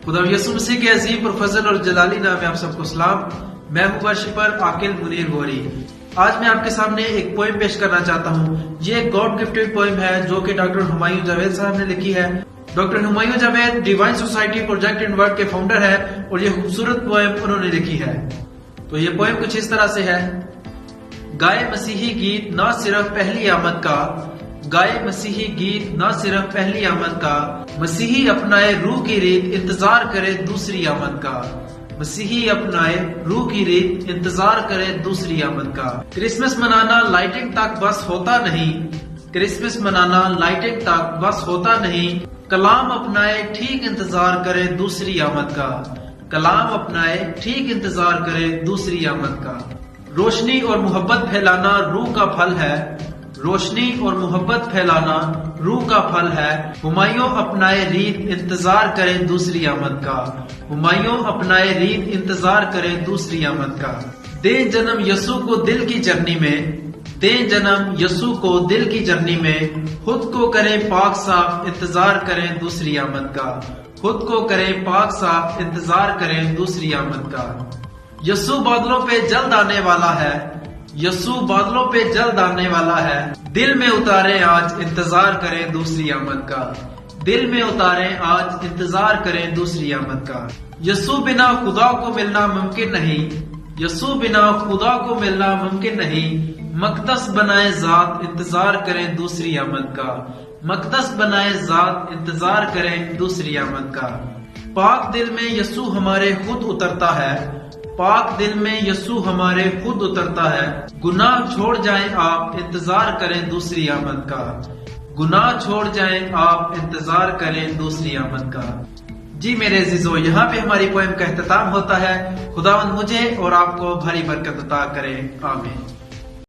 خدا یسوع مسیح کے عظیم اور فضل اور جلالی نام میں آپ سب کو سلام۔ میں ہوں ورشپر عاقل منیر گوری۔ آج میں آپ کے سامنے ایک پوئم پیش کرنا چاہتا ہوں۔ یہ ایک گاڈ گفٹڈ پوئم ہے جو کہ ڈاکٹر ہمایوں جاوید صاحب نے لکھی ہے۔ Doctor Humayun Javed divine society project and work کے فاؤنڈر ہے اور یہ خوبصورت پوئم انہوں نے لکھی ہے۔ تو یہ پوئم کچھ اس طرح سے ہے۔ گائے مسیحی گیت نہ صرف پہلی آمد کا، گائے مسیحی گیت نہ صرف پہلی آمد کا، مسیحی اپنائے روح کی ریت انتظار کرے دوسری آمد کا، مسیحی اپنائے روح کی ریت انتظار کرے دوسری آمد کا۔ کرسمس منانا لائٹنگ تک بس ہوتا نہیں، کرسمس منانا لائٹنگ تک بس ہوتا نہیں، کلام اپنائے ٹھیک انتظار کرے دوسری آمد کا، کلام اپنائے ٹھیک انتظار کرے دوسری آمد کا۔ روشنی اور محبت پھیلانا روح کا پھل ہے، روشنی اور محبت پھیلانا روح کا پھل ہے، ہمایوں اپنائے ریت انتظار کرے دوسری آمد کا، ہمایوں اپنائے ریت انتظار کرے دوسری آمد کا۔ دیں جنم یسوع کو دل کی جرنی میں، دیں جنم یسوع کو دل کی جرنی میں، خود کو کریں پاک صاف انتظار کریں دوسری آمد کا، خود کو کریں پاک صاف انتظار کریں دوسری آمد کا۔ یسوع بادلوں پہ جلد آنے والا ہے، یسوع بادلوں پہ جلد آنے والا ہے، دل میں اتاریں آج انتظار کریں دوسری آمد کا، دل میں اتاریں آج انتظار کریں دوسری آمد کا۔ یسوع بنا خدا کو ملنا ممکن نہیں، یسوع بنا خدا کو ملنا ممکن نہیں، مقدس بنائے ذات انتظار کریں دوسری آمد کا، مقدس بنائے ذات انتظار کریں دوسری آمد کا۔ پاک دل میں یسوع ہمارے خود اترتا ہے، پاک دل میں یسوع ہمارے خود اترتا ہے، گناہ چھوڑ جائیں آپ انتظار کریں دوسری آمد کا، گناہ چھوڑ جائیں آپ انتظار کریں دوسری آمد کا۔ جی میرے عزیزو، یہاں پہ ہماری پوئم کا اختتام ہوتا ہے۔ خداوند مجھے اور آپ کو بھری برکت عطا کرے، آمین۔